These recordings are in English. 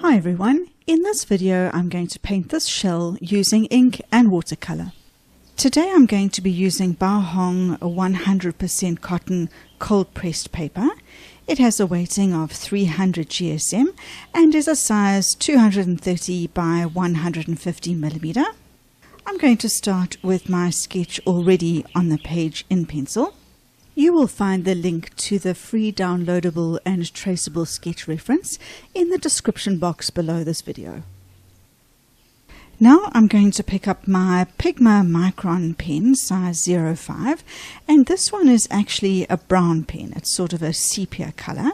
Hi everyone, in this video I'm going to paint this shell using ink and watercolor. Today I'm going to be using Baohong 100% cotton cold pressed paper. It has a weighting of 300 GSM and is a size 230 by 150 millimeter. I'm going to start with my sketch already on the page in pencil. You will find the link to the free downloadable and traceable sketch reference in the description box below this video. Now I'm going to pick up my Pigma Micron pen size 05, and this one is actually a brown pen. It's sort of a sepia color.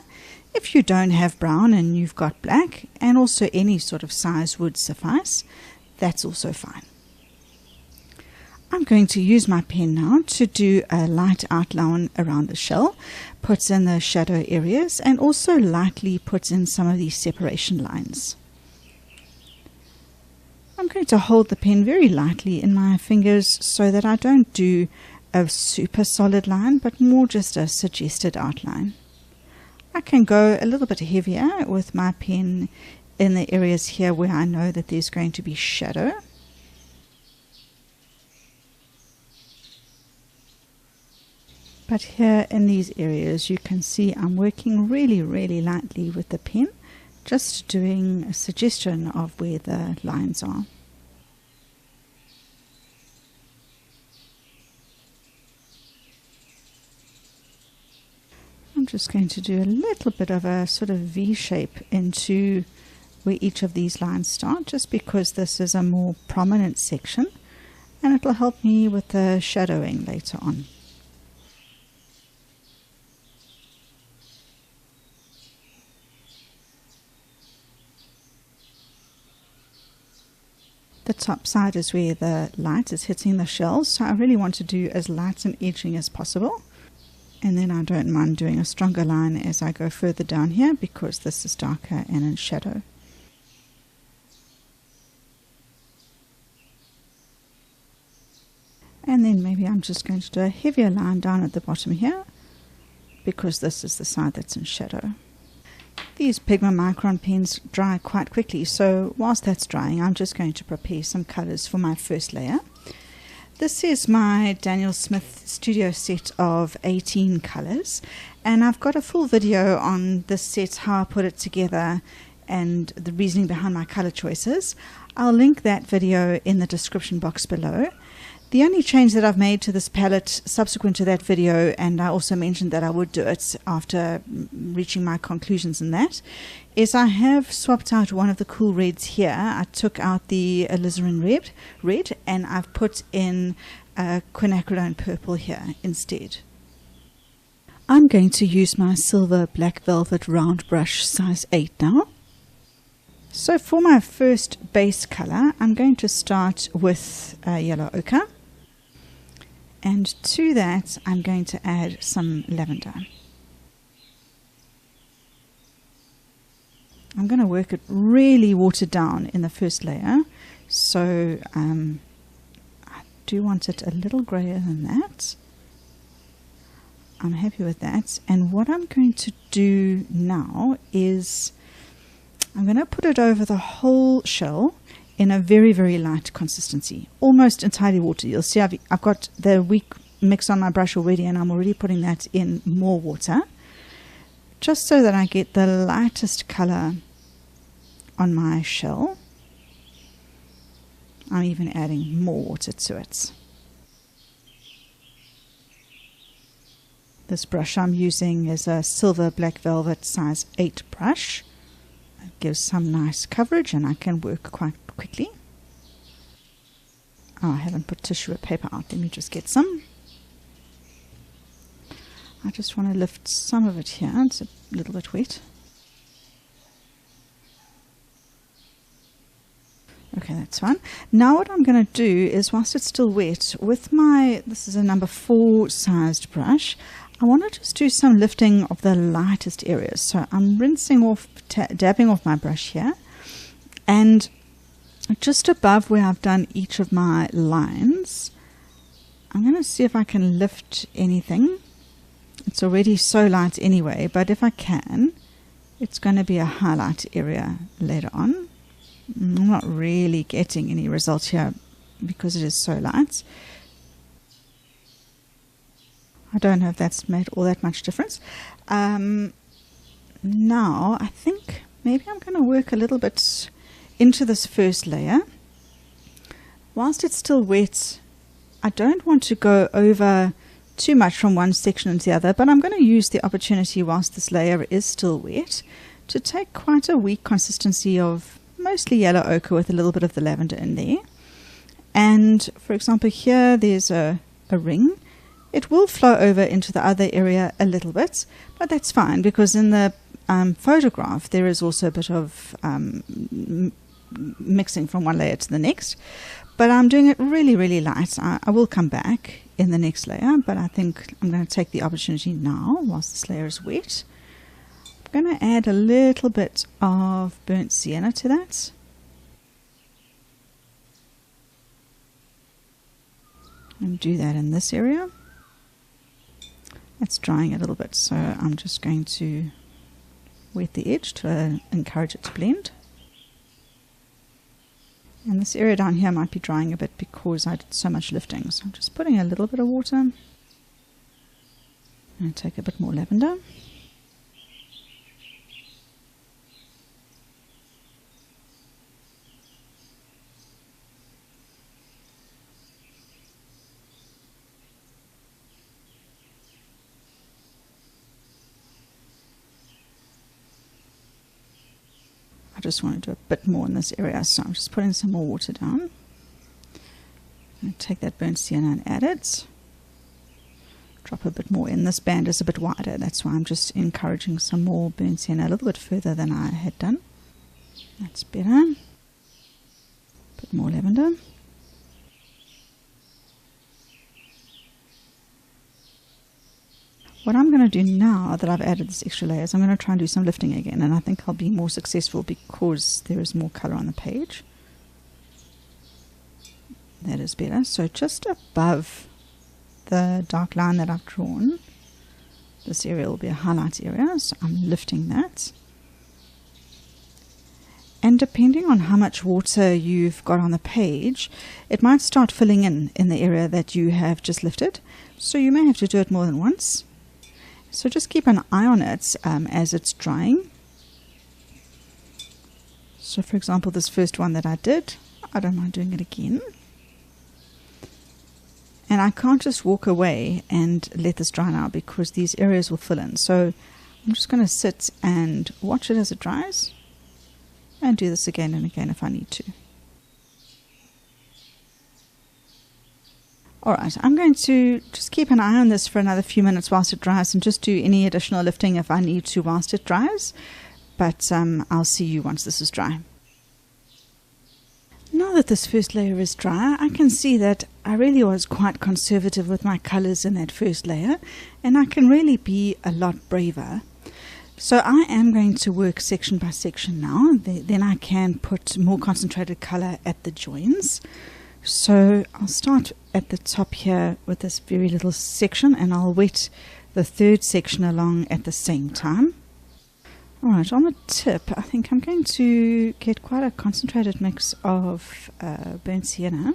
If you don't have brown and you've got black, and also any sort of size would suffice, that's also fine. I'm going to use my pen now to do a light outline around the shell, put in the shadow areas, and also lightly put in some of these separation lines. I'm going to hold the pen very lightly in my fingers so that I don't do a super solid line, but more just a suggested outline. I can go a little bit heavier with my pen in the areas here where I know that there's going to be shadow. But here in these areas you can see I'm working really lightly with the pen, just doing a suggestion of where the lines are. I'm just going to do a little bit of a sort of V shape into where each of these lines start, just because this is a more prominent section and it'll help me with the shadowing later on. The top side is where the light is hitting the shell, so I really want to do as light an edging as possible. And then I don't mind doing a stronger line as I go further down here, because this is darker and in shadow. And then maybe I'm just going to do a heavier line down at the bottom here, because this is the side that's in shadow. These Pigma Micron pens dry quite quickly, so whilst that's drying I'm just going to prepare some colours for my first layer. This is my Daniel Smith studio set of 18 colours, and I've got a full video on this set, how I put it together and the reasoning behind my colour choices. I'll link that video in the description box below. The only change that I've made to this palette subsequent to that video, and I also mentioned that I would do it after reaching my conclusions in that, is I have swapped out one of the cool reds here. I took out the alizarin red and I've put in quinacridone purple here instead. I'm going to use my silver black velvet round brush size 8 now. So for my first base color I'm going to start with yellow ochre. And to that I'm going to add some lavender. I'm going to work it really watered down in the first layer, so I do want it a little grayer than that. I'm happy with that, and what I'm going to do now is I'm going to put it over the whole shell in a very light consistency, almost entirely water. You'll see I've got the weak mix on my brush already, and I'm already putting that in more water, just so that I get the lightest color on my shell. I'm even adding more water to it. This brush I'm using is a silver black velvet size 8 brush. It gives some nice coverage and I can work quite quickly. Oh, I haven't put tissue or paper out. Let me just get some. I just want to lift some of it here. It's a little bit wet. Okay, that's fine. Now what I'm going to do is, whilst it's still wet, with my, this is a number 4 sized brush, I want to just do some lifting of the lightest areas. So I'm rinsing off, dabbing off my brush here, and just above where I've done each of my lines, I'm going to see if I can lift anything. It's already so light anyway, but if I can, It's going to be a highlight area later on. I'm not really getting any results here because it is so light. I don't know if that's made all that much difference. Now I think maybe I'm going to work a little bit into this first layer. Whilst it's still wet, I don't want to go over too much from one section into the other, but I'm going to use the opportunity whilst this layer is still wet to take quite a weak consistency of mostly yellow ochre with a little bit of the lavender in there. And for example, here there's a ring. It will flow over into the other area a little bit, but that's fine because in the photograph there is also a bit of mixing from one layer to the next. But I'm doing it really, really light. I will come back in the next layer, but I think I'm going to take the opportunity now whilst this layer is wet. I'm going to add a little bit of burnt sienna to that. And do that in this area. It's drying a little bit, so I'm just going to wet the edge to encourage it to blend. And this area down here might be drying a bit because I did so much lifting. So I'm just putting a little bit of water. And take a bit more lavender. I just want to do a bit more in this area, so I'm just putting some more water down. I'm going to take that burnt sienna and add it. Drop a bit more in. This band is a bit wider, that's why I'm just encouraging some more burnt sienna a little bit further than I had done. That's better. A bit more lavender. What I'm going to do now that I've added this extra layer is I'm going to try and do some lifting again, and I think I'll be more successful because there is more colour on the page. That is better. So just above the dark line that I've drawn, this area will be a highlight area, so I'm lifting that. And depending on how much water you've got on the page, it might start filling in the area that you have just lifted, so you may have to do it more than once. So just keep an eye on it as it's drying. So for example, this first one that I did, I don't mind doing it again. And I can't just walk away and let this dry now because these areas will fill in. So I'm just going to sit and watch it as it dries and do this again and again if I need to. Alright, I'm going to just keep an eye on this for another few minutes whilst it dries and just do any additional lifting if I need to whilst it dries. But I'll see you once this is dry. Now that this first layer is dry, I can see that I really was quite conservative with my colours in that first layer, and I can really be a lot braver. So I am going to work section by section now, then I can put more concentrated colour at the joins. So I'll start at the top here with this very little section, and I'll wet the third section along at the same time. Alright, on the tip I think I'm going to get quite a concentrated mix of burnt sienna.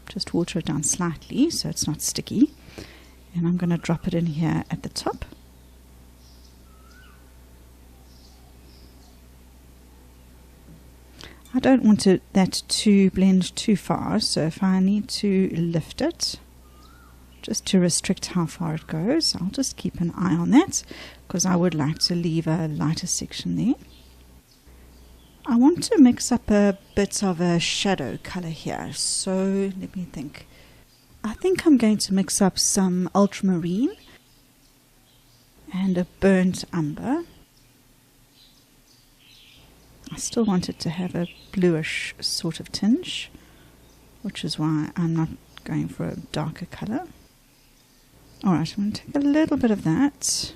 Just water it down slightly so it's not sticky, and I'm going to drop it in here at the top. I don't want that to blend too far, so if I need to lift it, just to restrict how far it goes, I'll just keep an eye on that, because I would like to leave a lighter section there. I want to mix up a bit of a shadow colour here, so let me think. I think I'm going to mix up some ultramarine and a burnt umber. I still want it to have a bluish sort of tinge, which is why I'm not going for a darker colour. Alright, I'm going to take a little bit of that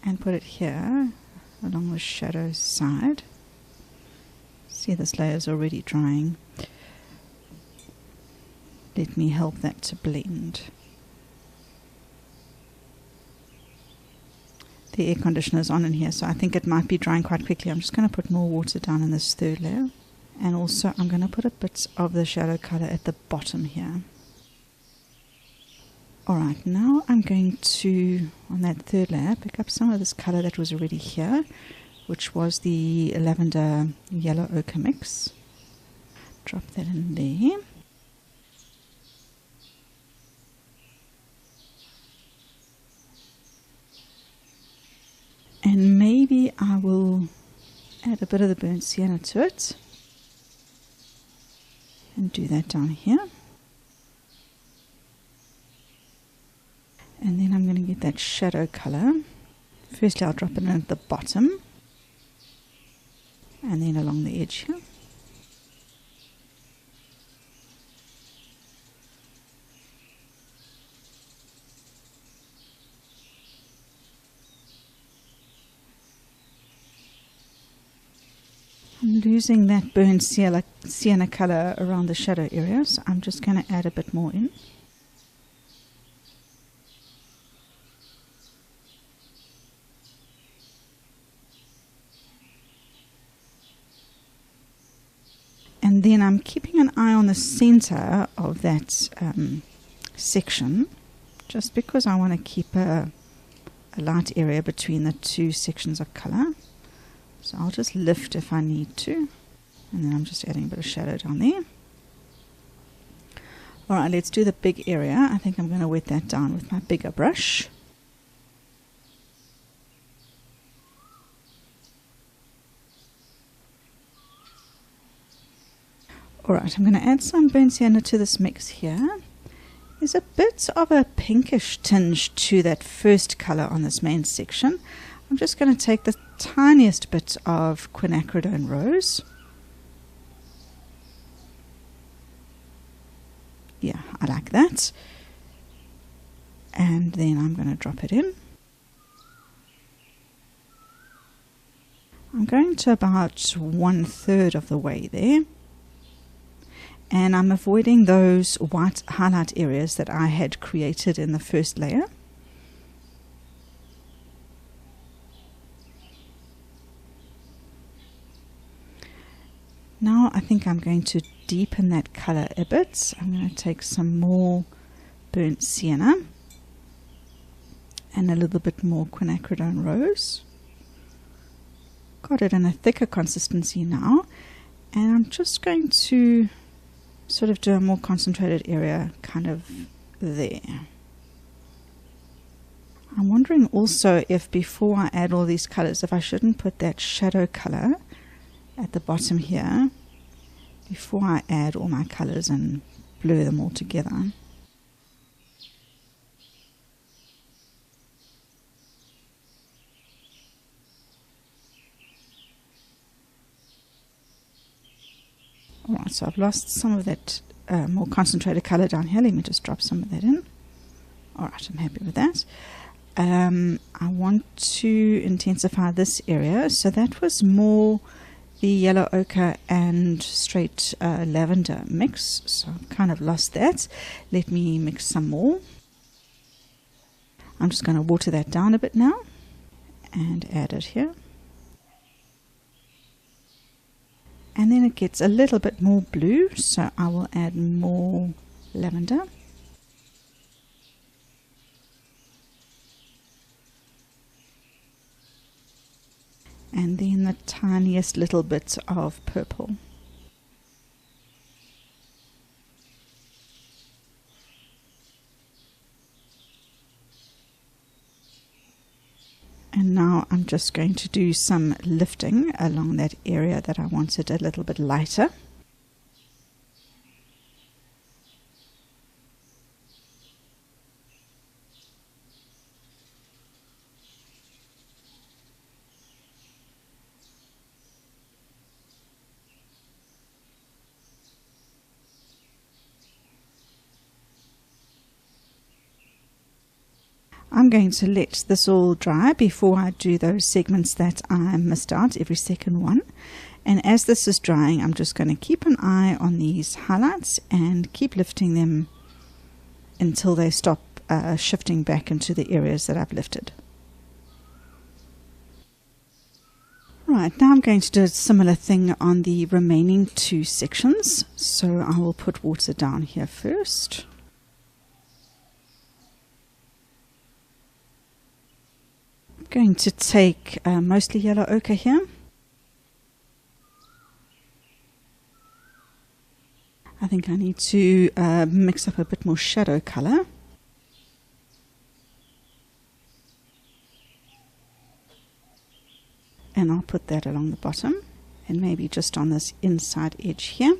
and put it here along the shadow side. See, this layer is already drying. Let me help that to blend. the air conditioner is on in here, so I think it might be drying quite quickly. I'm just going to put more water down in this third layer, and also I'm going to put a bit of the shadow color at the bottom here. Alright, now I'm going to, on that third layer, pick up some of this color that was already here, which was the lavender yellow ochre mix. Drop that in there. And maybe I will add a bit of the burnt sienna to it and do that down here. And then I'm going to get that shadow color. Firstly, I'll drop it in at the bottom and then along the edge here. I'm losing that burnt sienna color around the shadow area, so I'm just going to add a bit more in. And then I'm keeping an eye on the center of that section, just because I want to keep a light area between the two sections of color. So I'll just lift if I need to, and then I'm just adding a bit of shadow down there. Alright, let's do the big area. I think I'm going to wet that down with my bigger brush. Alright, I'm going to add some burnt sienna to this mix here. There's a bit of a pinkish tinge to that first color on this main section. I'm just going to take the tiniest bit of quinacridone rose. Yeah, I like that. And then I'm going to drop it in. I'm going to about 1/3 of the way there. And I'm avoiding those white highlight areas that I had created in the first layer. Now I think I'm going to deepen that color a bit. I'm going to take some more burnt sienna and a little bit more quinacridone rose. Got it in a thicker consistency now, and I'm just going to sort of do a more concentrated area kind of there. I'm wondering also if before I add all these colors, if I shouldn't put that shadow color at the bottom here before I add all my colors and blur them all together. Alright, so I've lost some of that more concentrated color down here. Let me just drop some of that in. Alright, I'm happy with that. I want to intensify this area, so that was more the yellow ochre and straight lavender mix, so I've kind of lost that. Let me mix some more. I'm just going to water that down a bit now and add it here. And then it gets a little bit more blue, so I will add more lavender. And then the tiniest little bit of purple. And now I'm just going to do some lifting along that area that I wanted a little bit lighter. I'm going to let this all dry before I do those segments that I missed out, every second one. And as this is drying, I'm just going to keep an eye on these highlights and keep lifting them until they stop shifting back into the areas that I've lifted. Right, now I'm going to do a similar thing on the remaining two sections. So I will put water down here first. I'm going to take mostly yellow ochre here. I think I need to mix up a bit more shadow color. And I'll put that along the bottom and maybe just on this inside edge here.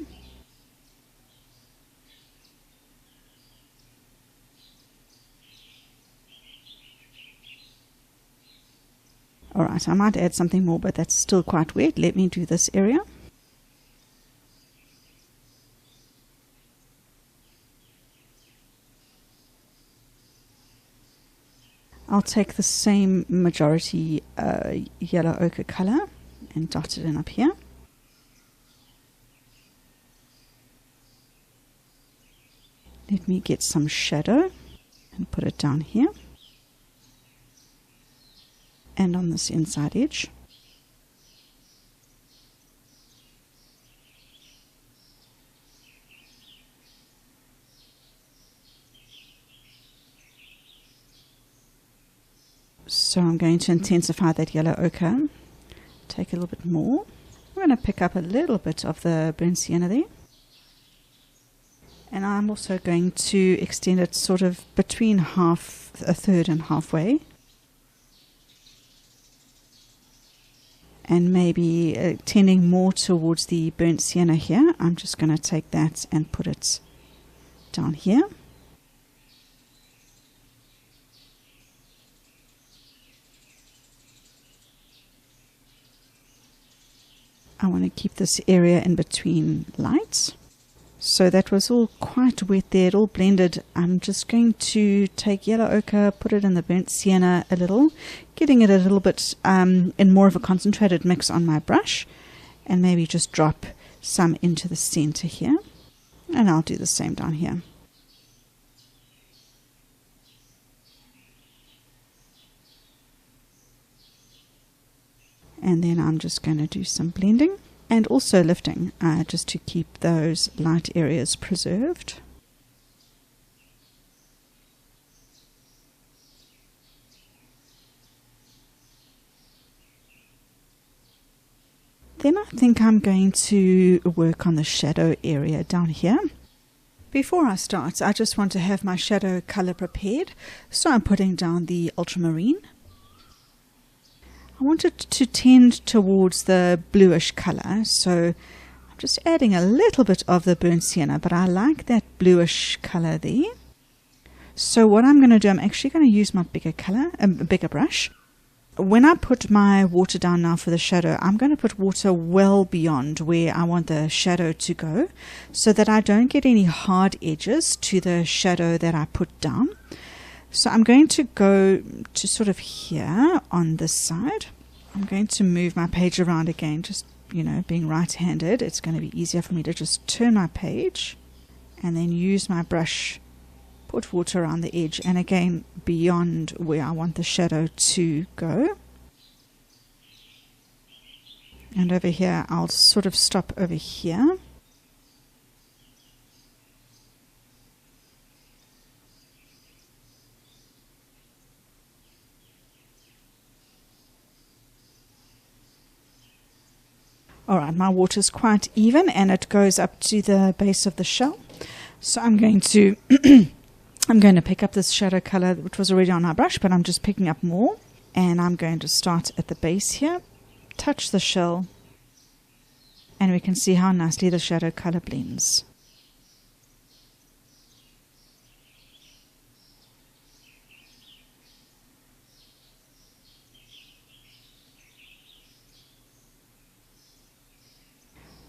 Alright, I might add something more, but that's still quite wet. Let me do this area. I'll take the same majority yellow ochre color and dot it in up here. Let me get some shadow and put it down here and on this inside edge. So I'm going to intensify that yellow ochre, take a little bit more. I'm going to pick up a little bit of the burnt sienna there. And I'm also going to extend it sort of between a third and halfway. And maybe tending more towards the burnt sienna here. I'm just going to take that and put it down here. I want to keep this area in between lights. So that was all quite wet there, it all blended. I'm just going to take yellow ochre, put it in the burnt sienna a little, getting it a little bit in more of a concentrated mix on my brush, and maybe just drop some into the center here. And I'll do the same down here. And then I'm just going to do some blending and also lifting just to keep those light areas preserved. Then I think I'm going to work on the shadow area down here. Before I start, I just want to have my shadow color prepared. So I'm putting down the ultramarine. I want it to tend towards the bluish color, so I'm just adding a little bit of the burnt sienna, but I like that bluish color there. So what I'm going to do, I'm actually going to use my bigger brush. When I put my water down now for the shadow, I'm going to put water well beyond where I want the shadow to go, so that I don't get any hard edges to the shadow that I put down. So I'm going to go to sort of here on this side. I'm going to move my page around again, just, being right-handed. It's going to be easier for me to just turn my page and then use my brush, put water around the edge, and again beyond where I want the shadow to go. And over here, I'll sort of stop over here. Alright, my water is quite even and it goes up to the base of the shell. So I'm going to pick up this shadow color which was already on our brush, but I'm just picking up more. And I'm going to start at the base here, touch the shell, and we can see how nicely the shadow color blends.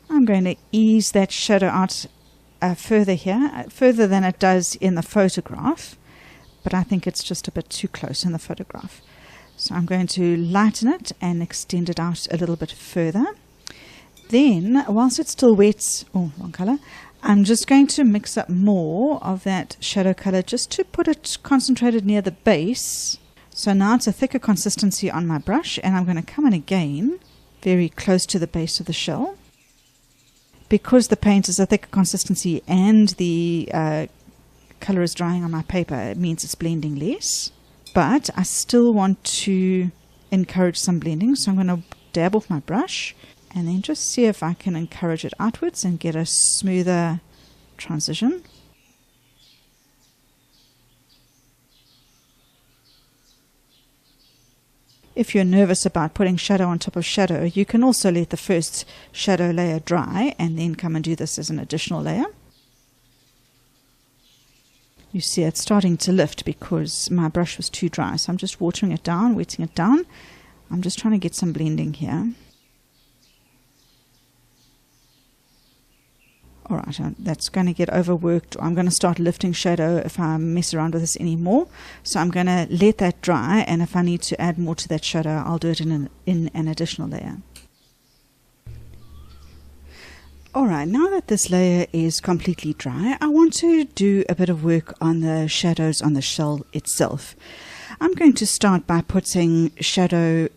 I'm going to ease that shadow out further here, further than it does in the photograph, but I think it's just a bit too close in the photograph. So I'm going to lighten it and extend it out a little bit further. Then, whilst it's still wet, wrong color, I'm just going to mix up more of that shadow color just to put it concentrated near the base. So now it's a thicker consistency on my brush, and I'm going to come in again very close to the base of the shell. Because the paint is a thicker consistency and the color is drying on my paper, it means it's blending less. But I still want to encourage some blending, so I'm going to dab off my brush and then just see if I can encourage it outwards and get a smoother transition. If you're nervous about putting shadow on top of shadow, you can also let the first shadow layer dry and then come and do this as an additional layer. You see it's starting to lift because my brush was too dry, so I'm just watering it down, wetting it down. I'm just trying to get some blending here. Alright, that's going to get overworked. I'm going to start lifting shadow if I mess around with this anymore. So I'm going to let that dry, and if I need to add more to that shadow, I'll do it in an additional layer. Alright, now that this layer is completely dry, I want to do a bit of work on the shadows on the shell itself. I'm going to start by putting shadow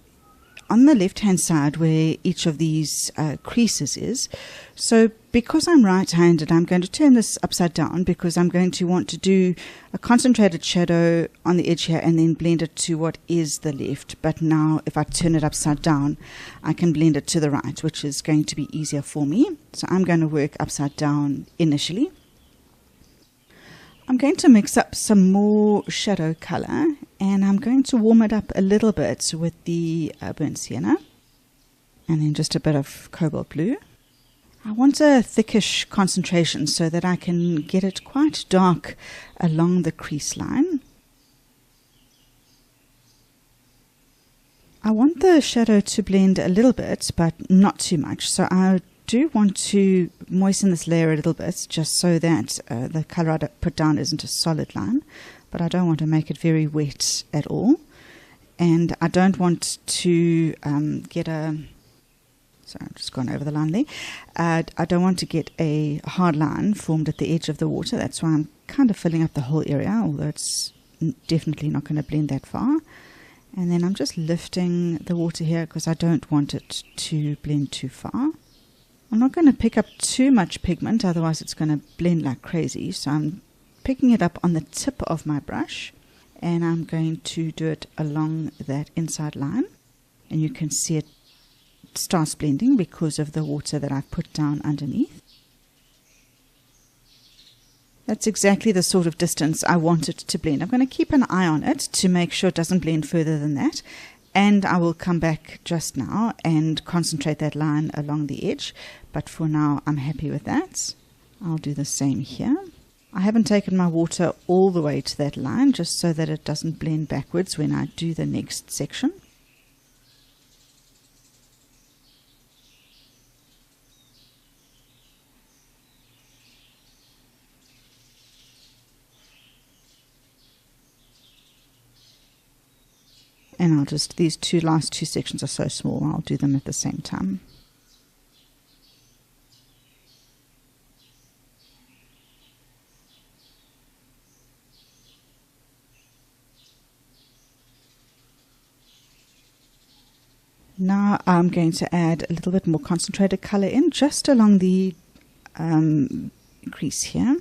on the left hand side where each of these creases is. So because I'm right-handed, I'm going to turn this upside down because I'm going to want to do a concentrated shadow on the edge here and then blend it to what is the left. But now if I turn it upside down, I can blend it to the right, which is going to be easier for me. So I'm going to work upside down initially. I'm going to mix up some more shadow color, and I'm going to warm it up a little bit with the burnt sienna and then just a bit of cobalt blue. I want a thickish concentration so that I can get it quite dark along the crease line. I want the shadow to blend a little bit, but not too much, so I do want to moisten this layer a little bit just so that the color I put down isn't a solid line, but I don't want to make it very wet at all, and I don't want to get a sorry, I've just gone over the line there. I don't want to get a hard line formed at the edge of the water. That's why I'm kind of filling up the whole area, although it's definitely not going to blend that far. And then I'm just lifting the water here because I don't want it to blend too far. I'm not going to pick up too much pigment, otherwise it's going to blend like crazy. So I'm picking it up on the tip of my brush, and I'm going to do it along that inside line. And you can see it starts blending because of the water that I've put down underneath. That's exactly the sort of distance I want it to blend. I'm going to keep an eye on it to make sure it doesn't blend further than that. And I will come back just now and concentrate that line along the edge. But for now, I'm happy with that. I'll do the same here. I haven't taken my water all the way to that line, just so that it doesn't blend backwards when I do the next section. And I'll just, these last two sections are so small, I'll do them at the same time. Now I'm going to add a little bit more concentrated color in, just along the crease here.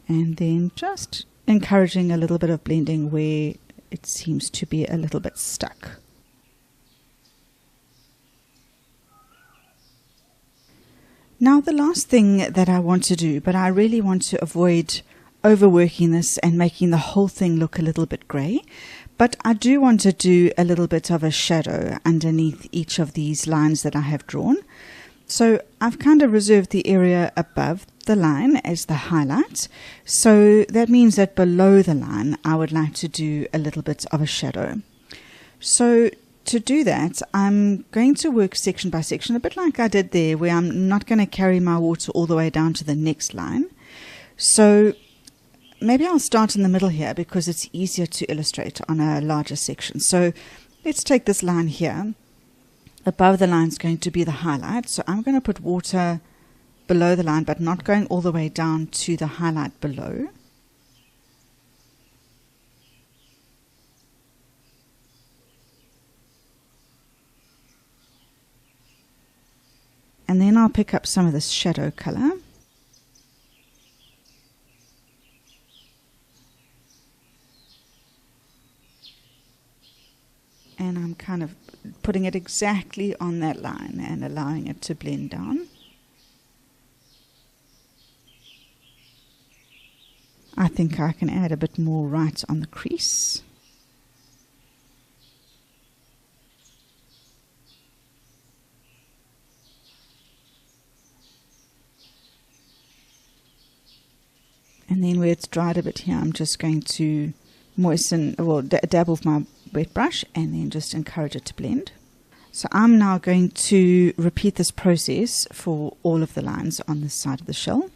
And then just encouraging a little bit of blending where it seems to be a little bit stuck. Now the last thing that I want to do, but I really want to avoid overworking this and making the whole thing look a little bit grey, but I do want to do a little bit of a shadow underneath each of these lines that I have drawn. So I've kind of reserved the area above the line as the highlight. So that means that below the line, I would like to do a little bit of a shadow. So to do that, I'm going to work section by section, a bit like I did there, where I'm not going to carry my water all the way down to the next line. So maybe I'll start in the middle here because it's easier to illustrate on a larger section. So Let's take this line here. Above the line is going to be the highlight, so I'm going to put water below the line, but not going all the way down to the highlight below. And then I'll pick up some of this shadow color. And I'm kind of putting it exactly on that line and allowing it to blend down. I think I can add a bit more right on the crease. And then where it's dried a bit here, I'm just going to moisten, well, dab off my wet brush and then just encourage it to blend. So I'm now going to repeat this process for all of the lines on this side of the shell.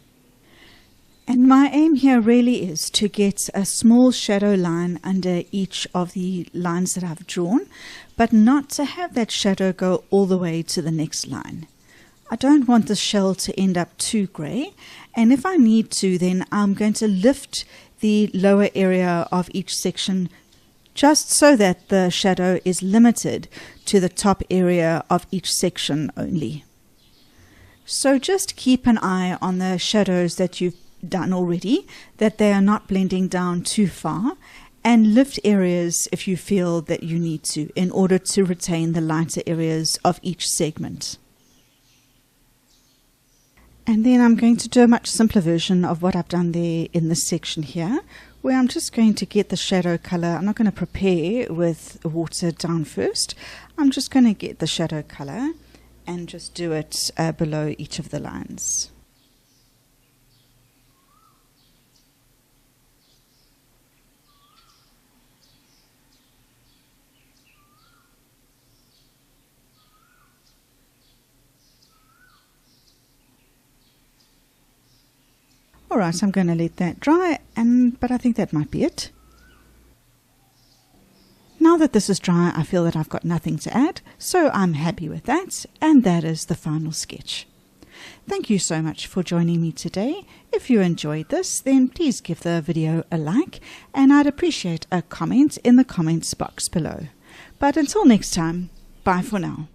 And my aim here really is to get a small shadow line under each of the lines that I've drawn, but not to have that shadow go all the way to the next line. I don't want the shell to end up too grey, and if I need to, then I'm going to lift the lower area of each section just so that the shadow is limited to the top area of each section only. So just keep an eye on the shadows that you've done already, that they are not blending down too far, and lift areas if you feel that you need to in order to retain the lighter areas of each segment. And then I'm going to do a much simpler version of what I've done there in this section here, where I'm just going to get the shadow color. I'm not going to prepare with water down first. I'm just going to get the shadow color and just do it below each of the lines. Alright, I'm going to let that dry, but I think that might be it. Now that this is dry, I feel that I've got nothing to add, so I'm happy with that, and that is the final sketch. Thank you so much for joining me today. If you enjoyed this, then please give the video a like, and I'd appreciate a comment in the comments box below. But until next time, bye for now.